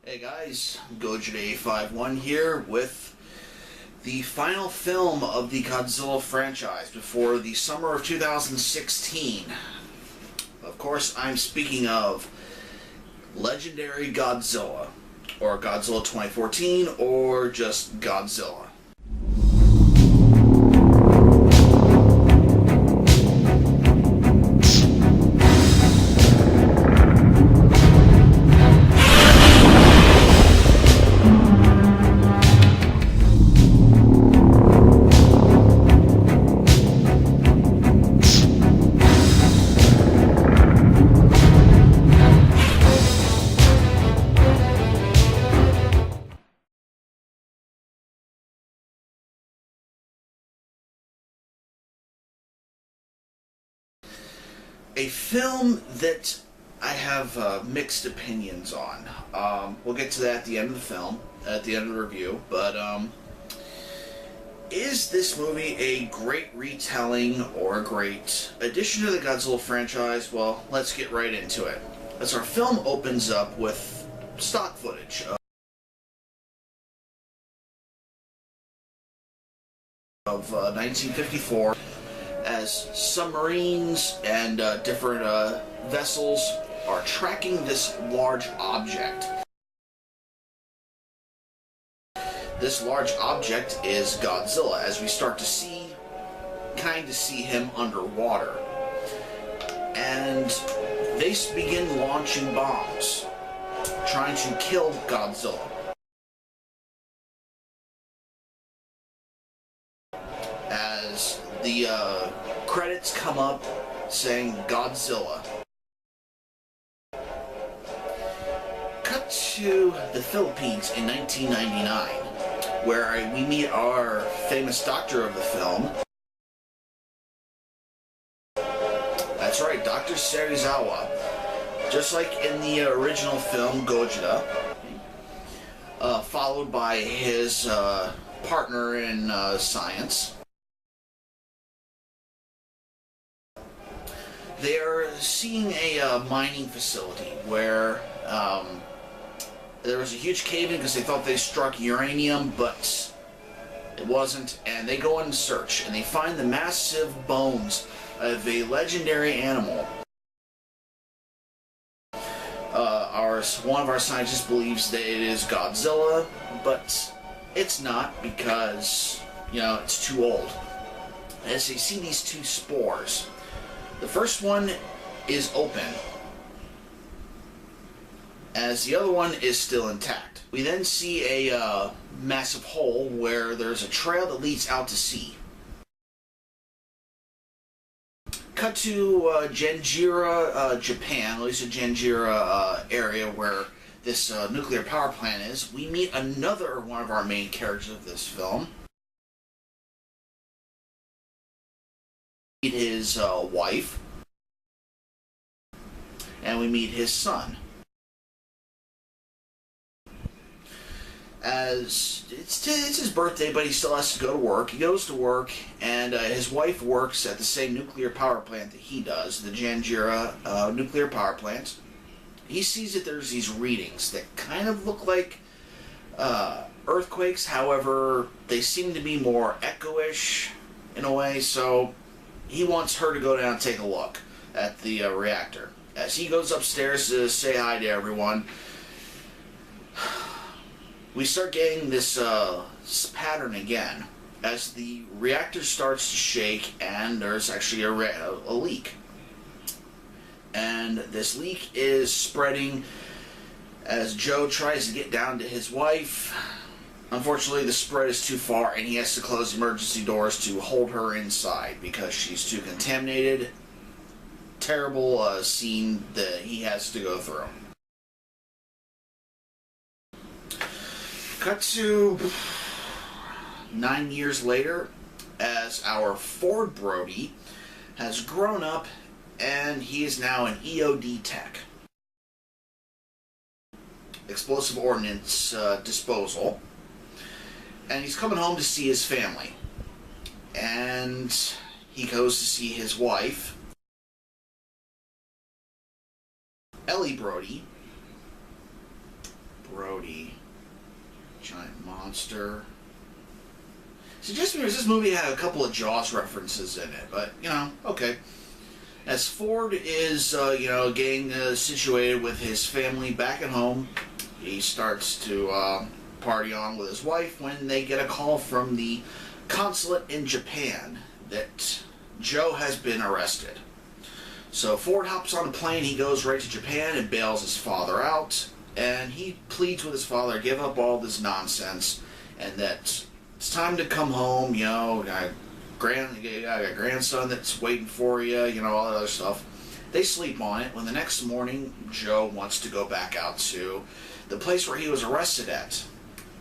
Hey guys, Godzilla851 here with the final film of the Godzilla franchise before the summer of 2016. Of course, I'm speaking of Legendary Godzilla, or Godzilla 2014, or just Godzilla. A film that I have mixed opinions on. We'll get to that at the end of the film, at the end of the review, but is this movie a great retelling or a great addition to the Godzilla franchise? Well, let's get right into it. As our film opens up with stock footage of 1954, as submarines and different vessels are tracking this large object. This large object is Godzilla, as we start to see him underwater. And they begin launching bombs, trying to kill Godzilla. As the credits come up saying Godzilla. Cut to the Philippines in 1999, where we meet our famous doctor of the film. That's right, Dr. Serizawa. Just like in the original film, Gojira, followed by his partner in science. They are seeing a mining facility where there was a huge cave-in because they thought they struck uranium, but it wasn't, and they go in and search, and they find the massive bones of a legendary animal. One of our scientists believes that it is Godzilla, but it's not because, it's too old. As they see these two spores, the first one is open, as the other one is still intact. We then see a massive hole where there's a trail that leads out to sea. Cut to Janjira, Japan, at least a Janjira area where this nuclear power plant is. We meet another one of our main characters of this film. Meet his wife, and we meet his son. As it's his birthday, but he still has to go to work. He goes to work, and his wife works at the same nuclear power plant that he does, the Janjira nuclear power plant. He sees that there's these readings that kind of look like earthquakes, however, they seem to be more echo-ish in a way, so he wants her to go down and take a look at the reactor. As he goes upstairs to say hi to everyone, we start getting this pattern again, as the reactor starts to shake and there's actually a leak. And this leak is spreading as Joe tries to get down to his wife. Unfortunately, the spread is too far and he has to close emergency doors to hold her inside because she's too contaminated. Terrible scene that he has to go through. Cut to 9 years later, as our Ford Brody has grown up and he is now an EOD tech. Explosive Ordnance Disposal. And he's coming home to see his family. And he goes to see his wife, Ellie Brody, Brody. Giant monster. So just because this movie had a couple of Jaws references in it, but, you know, okay. As Ford is, getting situated with his family back at home, he starts to party on with his wife when they get a call from the consulate in Japan that Joe has been arrested. So Ford hops on a plane, he goes right to Japan and bails his father out, and he pleads with his father to give up all this nonsense and that it's time to come home, you know, got a grandson that's waiting for you, you know, all that other stuff. They sleep on it when the next morning Joe wants to go back out to the place where he was arrested at.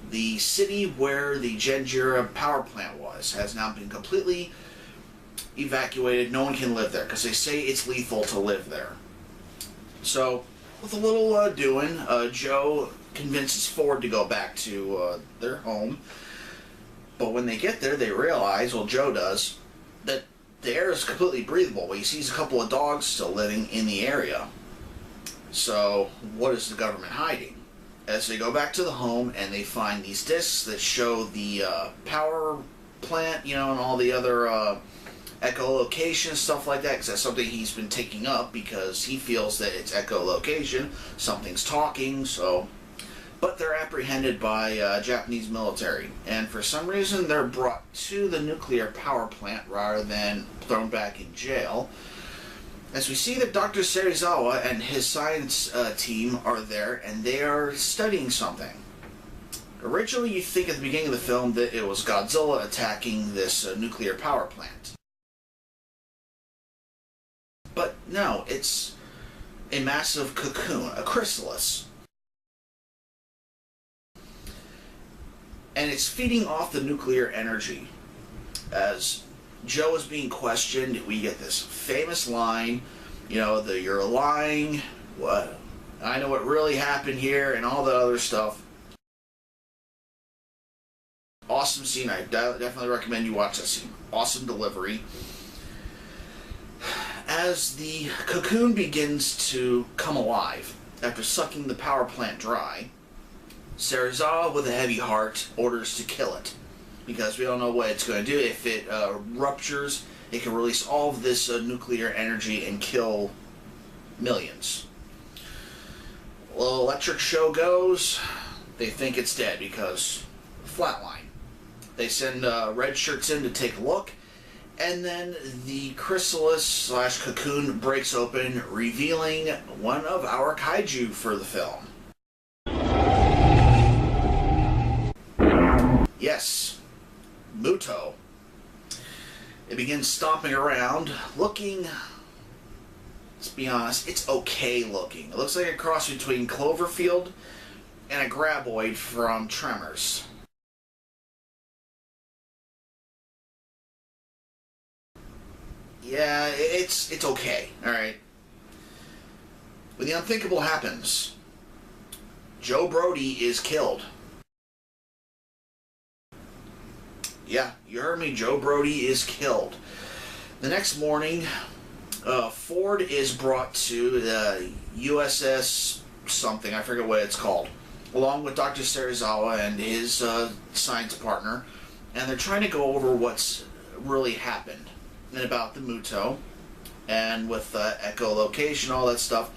The city where the Janjira power plant was has now been completely evacuated. No one can live there because they say it's lethal to live there. So, with a little doing, Joe convinces Ford to go back to their home. But when they get there, they realize, well, Joe does, that the air is completely breathable. He sees a couple of dogs still living in the area. So, what is the government hiding? As they go back to the home and they find these discs that show the power plant, you know, and all the other echolocation, stuff like that, because that's something he's been taking up because he feels that it's echolocation, something's talking, so... But they're apprehended by Japanese military, and for some reason they're brought to the nuclear power plant rather than thrown back in jail. As we see that Dr. Serizawa and his science team are there, and they are studying something. Originally, you think at the beginning of the film that it was Godzilla attacking this nuclear power plant. But no, it's a massive cocoon, a chrysalis. And it's feeding off the nuclear energy. As Joe is being questioned, we get this famous line, you know, you're lying, what, I know what really happened here, and all that other stuff. Awesome scene. I definitely recommend you watch that scene. Awesome delivery. As the cocoon begins to come alive after sucking the power plant dry, Serizawa, with a heavy heart, orders to kill it. Because we don't know what it's going to do. If it ruptures, it can release all of this nuclear energy and kill millions. Well, electric show goes. They think it's dead because flatline. They send red shirts in to take a look. And then the chrysalis / cocoon breaks open, revealing one of our kaiju for the film. Yes, Muto. It begins stomping around, looking, let's be honest, it's okay looking. It looks like a cross between Cloverfield and a Graboid from Tremors. Yeah, it's okay, alright. But the unthinkable happens. Joe Brody is killed. Yeah, you heard me, Joe Brody is killed. The next morning, Ford is brought to the USS something, I forget what it's called, along with Dr. Serizawa and his science partner, and they're trying to go over what's really happened and about the Muto, and with echolocation, all that stuff.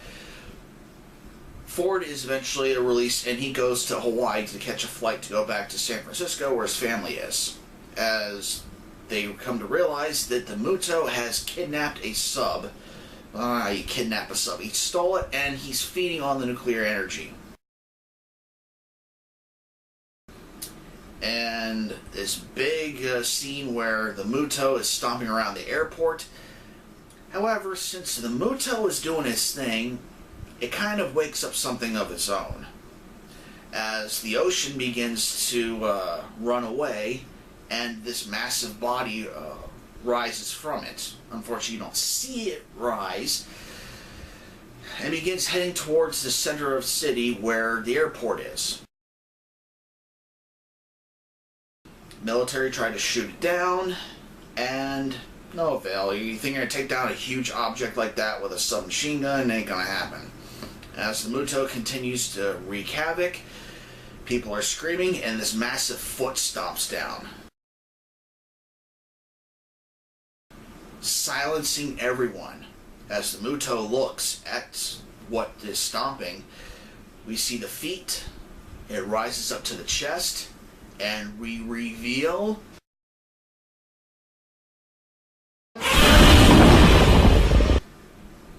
Ford is eventually released, and he goes to Hawaii to catch a flight to go back to San Francisco, where his family is. As they come to realize that the Muto has kidnapped a sub. He kidnapped a sub. He stole it, and he's feeding on the nuclear energy. And this big scene where the Muto is stomping around the airport. However, since the Muto is doing its thing, it kind of wakes up something of its own. As the ocean begins to run away, and this massive body rises from it. Unfortunately, you don't see it rise. And begins heading towards the center of the city where the airport is. Military tried to shoot it down, and no avail. You think you're going to take down a huge object like that with a submachine gun? It ain't going to happen. As the Muto continues to wreak havoc, People are screaming, and this massive foot stomps down, silencing everyone. As the Muto looks at what is stomping, we see the feet. It rises up to the chest, and we reveal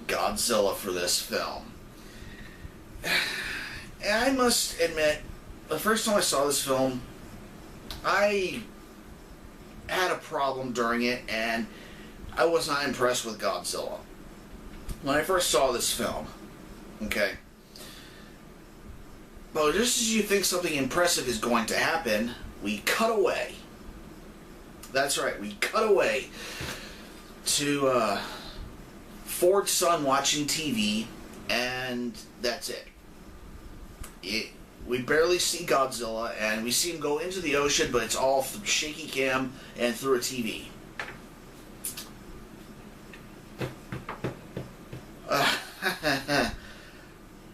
Godzilla for this film. And I must admit, the first time I saw this film, I had a problem during it, and I was not impressed with Godzilla. When I first saw this film, okay, but just as you think something impressive is going to happen, we cut away. That's right, we cut away to Ford's son watching TV, and that's it. We barely see Godzilla, and we see him go into the ocean, but it's all through shaky cam and through a TV.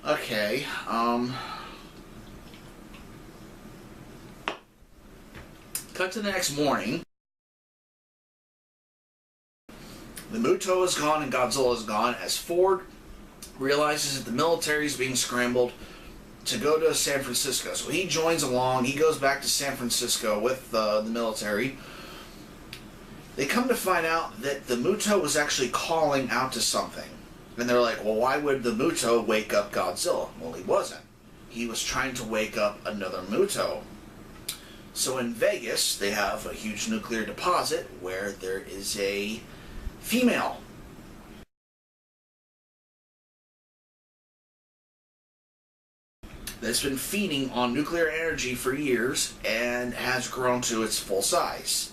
Okay, cut to the next morning. The Muto is gone and Godzilla is gone as Ford realizes that the military is being scrambled to go to San Francisco. So he joins along. He goes back to San Francisco with the military. They come to find out that the Muto was actually calling out to something. And they're like, well, why would the Muto wake up Godzilla? Well, he wasn't. He was trying to wake up another Muto. So in Vegas, they have a huge nuclear deposit where there is a female that's been feeding on nuclear energy for years and has grown to its full size.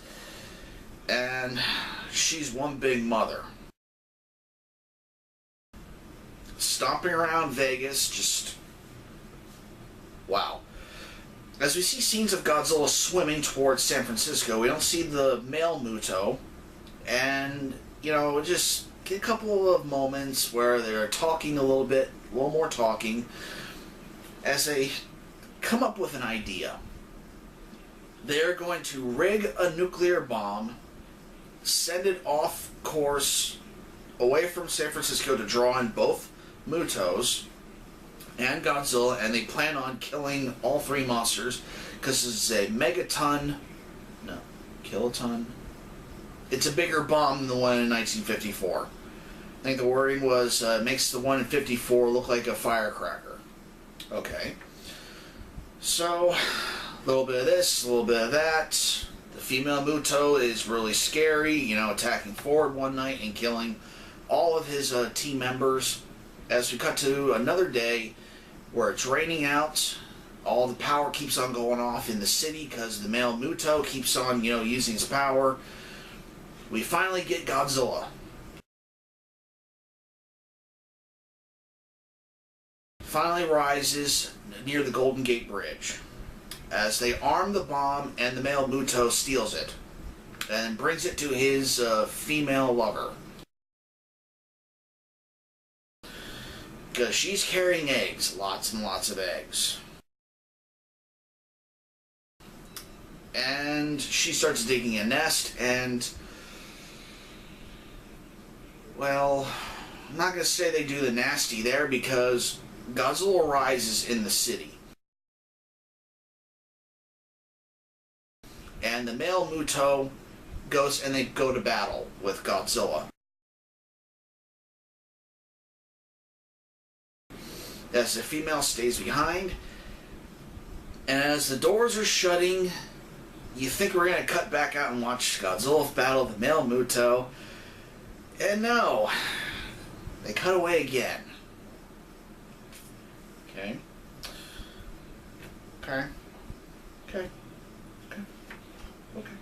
And she's one big mother. Stomping around Vegas, just wow. As we see scenes of Godzilla swimming towards San Francisco, we don't see the male Muto, and just get a couple of moments where they're talking a little more talking, as they come up with an idea. They're going to rig a nuclear bomb, send it off course away from San Francisco to draw in both Mutos and Godzilla, and they plan on killing all three monsters because it's a kiloton. It's a bigger bomb than the one in 1954. I think the wording was makes the one in 54 look like a firecracker. Okay. So, a little bit of this, a little bit of that. The female Muto is really scary, attacking Ford one night and killing all of his team members. As we cut to another day where it's raining out, all the power keeps on going off in the city because the male Muto keeps on, using his power. We finally get Godzilla. Finally rises near the Golden Gate Bridge as they arm the bomb, and the male Muto steals it and brings it to his female lover. Because she's carrying eggs, lots and lots of eggs. And she starts digging a nest, and well, I'm not going to say they do the nasty there because Godzilla rises in the city. And the male Muto goes and they go to battle with Godzilla. As the female stays behind, and as the doors are shutting, you think we're going to cut back out and watch Godzilla battle the male Muto. And no, they cut away again. Okay. Okay. Okay. Okay. Okay.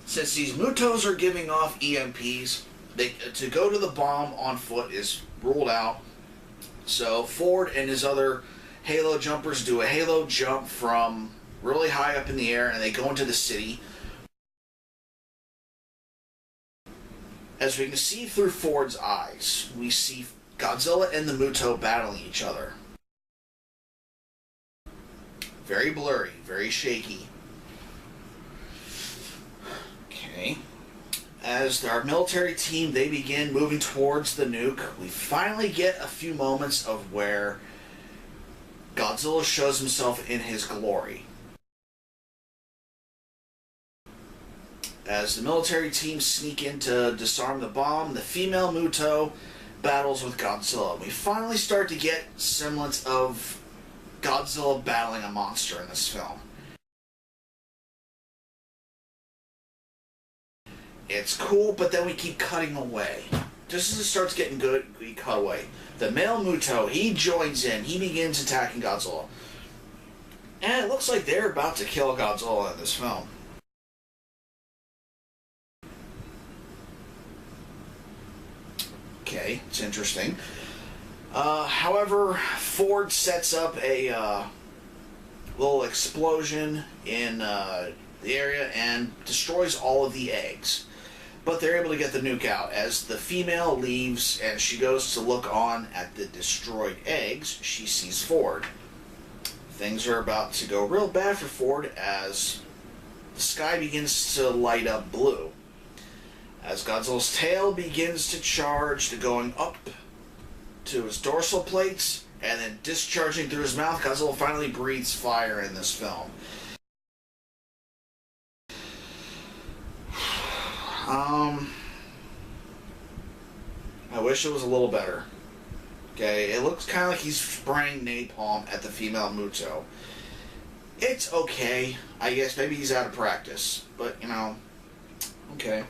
Since these Mutos are giving off EMPs, to go to the bomb on foot is ruled out. So Ford and his other Halo jumpers do a Halo jump from really high up in the air, and they go into the city. As we can see through Ford's eyes, we see Godzilla and the Muto battling each other. Very blurry, very shaky. Okay. As our military team, they begin moving towards the nuke, we finally get a few moments of where Godzilla shows himself in his glory. As the military team sneak in to disarm the bomb, the female Muto battles with Godzilla. We finally start to get semblance of Godzilla battling a monster in this film. It's cool, but then we keep cutting away. Just as it starts getting good, we cut away. The male Muto, he joins in. He begins attacking Godzilla. And it looks like they're about to kill Godzilla in this film. Okay, it's interesting. However, Ford sets up a little explosion in the area and destroys all of the eggs. But they're able to get the nuke out. As the female leaves and she goes to look on at the destroyed eggs, she sees Ford. Things are about to go real bad for Ford as the sky begins to light up blue. As Godzilla's tail begins to charge, to going up to his dorsal plates and then discharging through his mouth, Godzilla finally breathes fire in this film. I wish it was a little better. Okay, it looks kind of like he's spraying napalm at the female Muto. It's okay. I guess maybe he's out of practice, but you know, okay.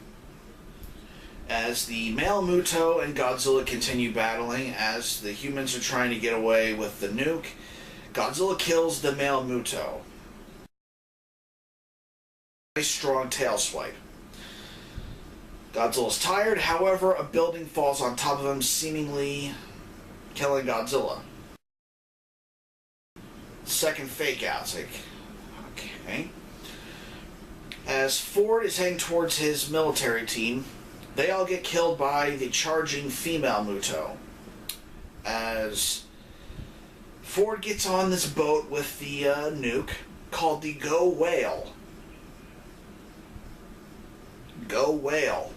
As the male Muto and Godzilla continue battling, as the humans are trying to get away with the nuke, Godzilla kills the male Muto. A strong tail swipe. Godzilla's tired, however, a building falls on top of him, seemingly killing Godzilla. Second fake out. It's like, okay. As Ford is heading towards his military team, they all get killed by the charging female Muto. As Ford gets on this boat with the nuke called the Go Whale. Go Whale.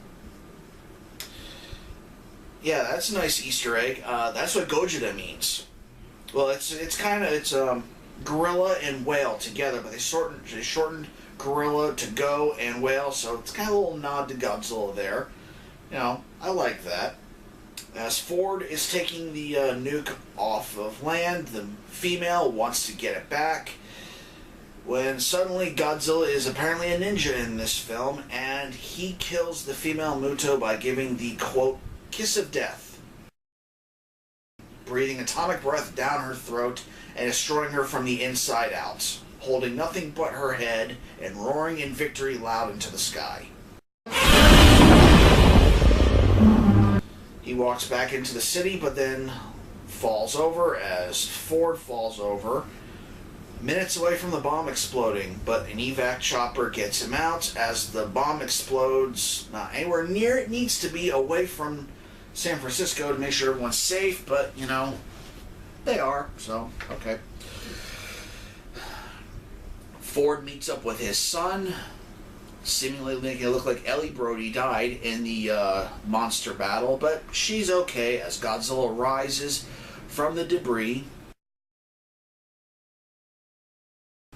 Yeah, that's a nice Easter egg. That's what Gojira means. Well, it's gorilla and whale together, but they shortened gorilla to go and whale, so it's kind of a little nod to Godzilla there. You know, I like that. As Ford is taking the nuke off of land, the female wants to get it back. When suddenly Godzilla is apparently a ninja in this film, and he kills the female Muto by giving the, quote, kiss of death. Breathing atomic breath down her throat and destroying her from the inside out, holding nothing but her head and roaring in victory loud into the sky. He walks back into the city, but then falls over as Ford falls over, minutes away from the bomb exploding, but an evac chopper gets him out as the bomb explodes not anywhere near it needs to be, away from San Francisco to make sure everyone's safe, but, you know, they are, so, okay. Ford meets up with his son, seemingly making it look like Ellie Brody died in the monster battle, but she's okay as Godzilla rises from the debris.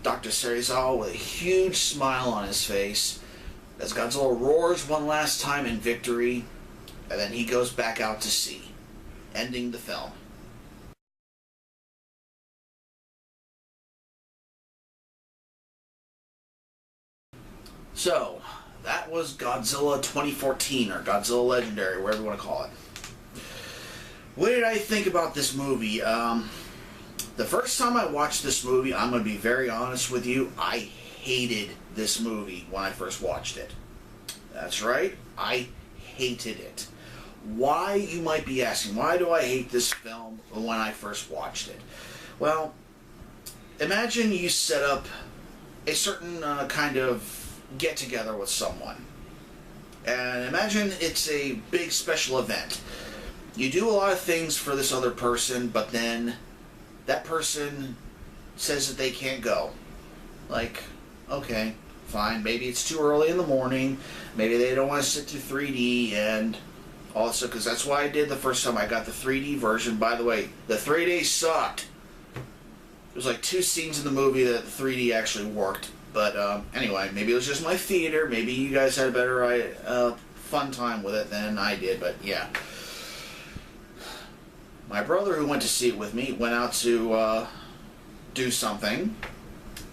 Dr. Serizawa with a huge smile on his face as Godzilla roars one last time in victory, and then he goes back out to sea, ending the film. So, that was Godzilla 2014, or Godzilla Legendary, whatever you want to call it. What did I think about this movie? The first time I watched this movie, I'm going to be very honest with you, I hated this movie when I first watched it. That's right, I hated it. Why, you might be asking, why do I hate this film when I first watched it? Well, imagine you set up a certain kind of get-together with someone. And imagine it's a big special event. You do a lot of things for this other person, but then that person says that they can't go. Like, okay, fine. Maybe it's too early in the morning. Maybe they don't want to sit through 3D and also, because that's why I did the first time. I got the 3D version. By the way, the 3D sucked. There's like 2 scenes in the movie that the 3D actually worked. But anyway, maybe it was just my theater. Maybe you guys had a better fun time with it than I did. But yeah. My brother, who went to see it with me, went out to do something.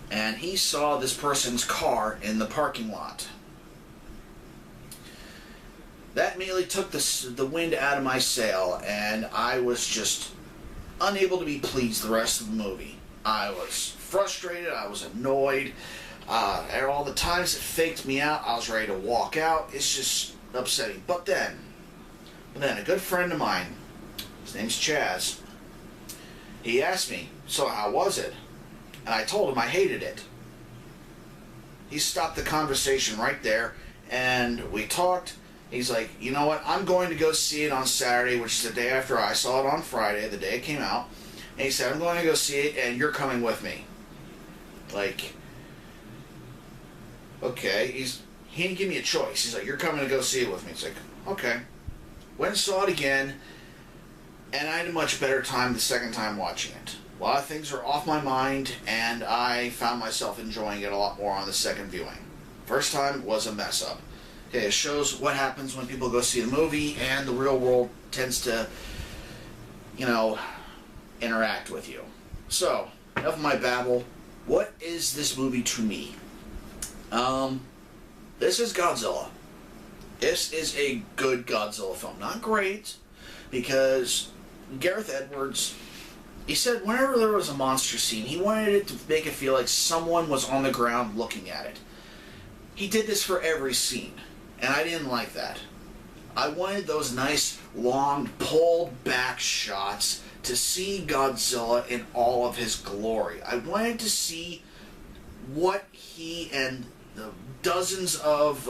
And he saw this person's car in the parking lot. That immediately took the wind out of my sail, and I was just unable to be pleased the rest of the movie. I was frustrated, I was annoyed, and all the times it faked me out, I was ready to walk out. It's just upsetting. But then a good friend of mine, his name's Chaz, he asked me, so how was it? And I told him I hated it. He stopped the conversation right there, and we talked. He's like, you know what, I'm going to go see it on Saturday, which is the day after I saw it on Friday, the day it came out. And he said, I'm going to go see it, and you're coming with me. Like, okay. He didn't give me a choice. He's like, you're coming to go see it with me. It's like, okay. Went and saw it again, and I had a much better time the second time watching it. A lot of things are off my mind, and I found myself enjoying it a lot more on the second viewing. First time was a mess up. Okay, it shows what happens when people go see the movie, and the real world tends to, interact with you. So, enough of my babble. What is this movie to me? This is Godzilla. This is a good Godzilla film. Not great, because Gareth Edwards, he said whenever there was a monster scene, he wanted it to make it feel like someone was on the ground looking at it. He did this for every scene, and I didn't like that. I wanted those nice, long, pulled back shots to see Godzilla in all of his glory. I wanted to see what he and the dozens of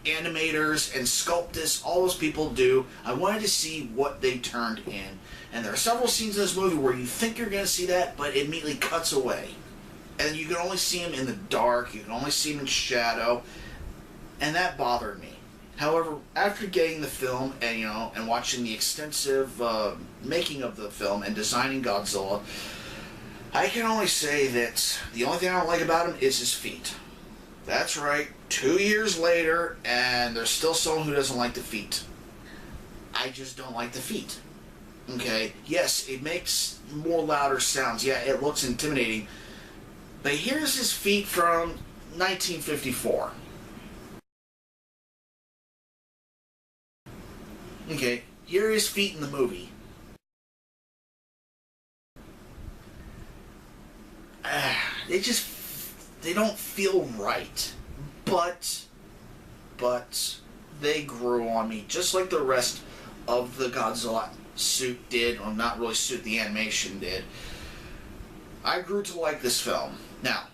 animators and sculptists, all those people do. I wanted to see what they turned in. And there are several scenes in this movie where you think you're going to see that, but it immediately cuts away. And you can only see him in the dark, you can only see him in shadow, and that bothered me. However, after getting the film and watching the extensive making of the film and designing Godzilla, I can only say that the only thing I don't like about him is his feet. That's right, 2 years later, and there's still someone who doesn't like the feet. I just don't like the feet. Okay, yes, it makes more louder sounds. Yeah, it looks intimidating. But here's his feet from 1954. Okay, here are his feet in the movie. They don't feel right. But they grew on me, just like the rest of the Godzilla suit did, or not really suit, the animation did. I grew to like this film. Now,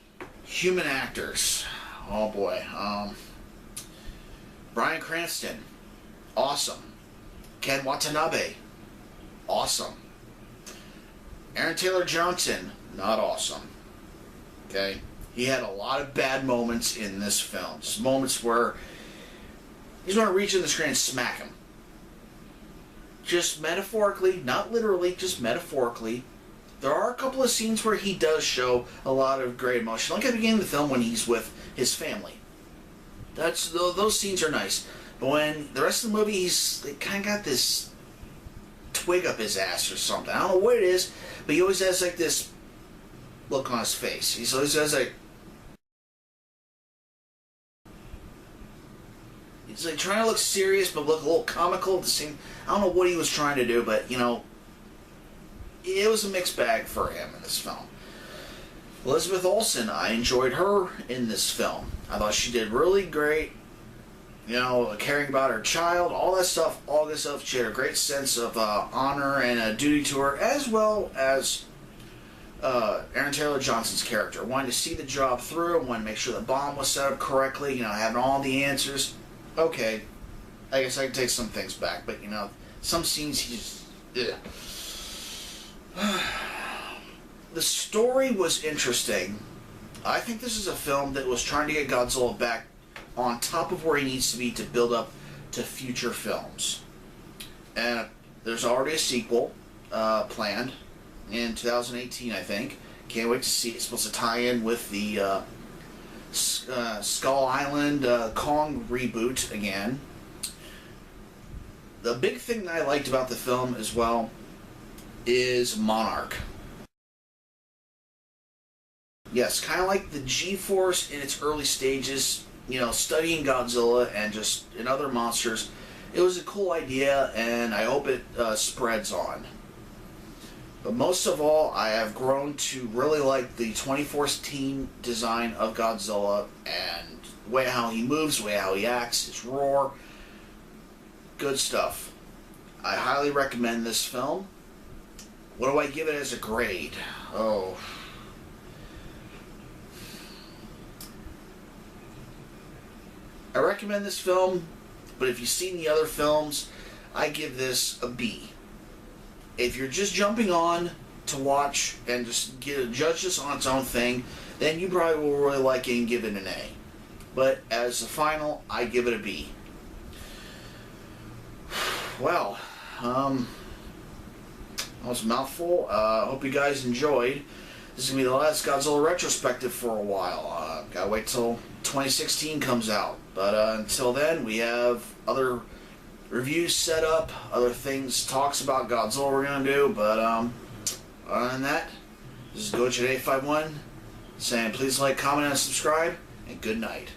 human actors. Oh boy. Bryan Cranston. Awesome. Ken Watanabe. Awesome. Aaron Taylor Johnson. Not awesome. Okay? He had a lot of bad moments in this film. Moments where he's going to reach in the screen and smack him. Just metaphorically, not literally, just metaphorically. There are a couple of scenes where he does show a lot of great emotion. Like at the beginning of the film when he's with his family. Those scenes are nice. But when the rest of the movie, they kind of got this twig up his ass or something. I don't know what it is, but he always has like this look on his face. He always has like... He's like trying to look serious but look a little comical at the same... I don't know what he was trying to do, but, it was a mixed bag for him in this film. Elizabeth Olsen, I enjoyed her in this film. I thought she did really great. Caring about her child, all that stuff, all this stuff. She had a great sense of honor and a duty to her, as well as Aaron Taylor Johnson's character. Wanted to see the job through, wanted to make sure the bomb was set up correctly, having all the answers. Okay, I guess I can take some things back, but, some scenes he just... The story was interesting. I think this is a film that was trying to get Godzilla back on top of where he needs to be to build up to future films. And there's already a sequel planned in 2018, I think. Can't wait to see it. It's supposed to tie in with the Skull Island Kong reboot again. The big thing that I liked about the film as well is Monarch. Yes, kind of like the G-Force in its early stages, you know, studying Godzilla and just and other monsters. It was a cool idea, and I hope it spreads on. But most of all, I have grown to really like the 2014 design of Godzilla and the way how he moves, the way how he acts, his roar. Good stuff. I highly recommend this film. What do I give it as a grade? Oh. I recommend this film, but if you've seen the other films, I give this a B. If you're just jumping on to watch and just judge this on its own thing, then you probably will really like it and give it an A. But as a final, I give it a B. Well, that was a mouthful. Hope you guys enjoyed. This is going to be the last Godzilla retrospective for a while. Gotta wait till 2016 comes out. But until then, we have other reviews set up, other things, talks about Godzilla we're going to do. But other than that, this is Godzilla851 saying please like, comment, and subscribe, and good night.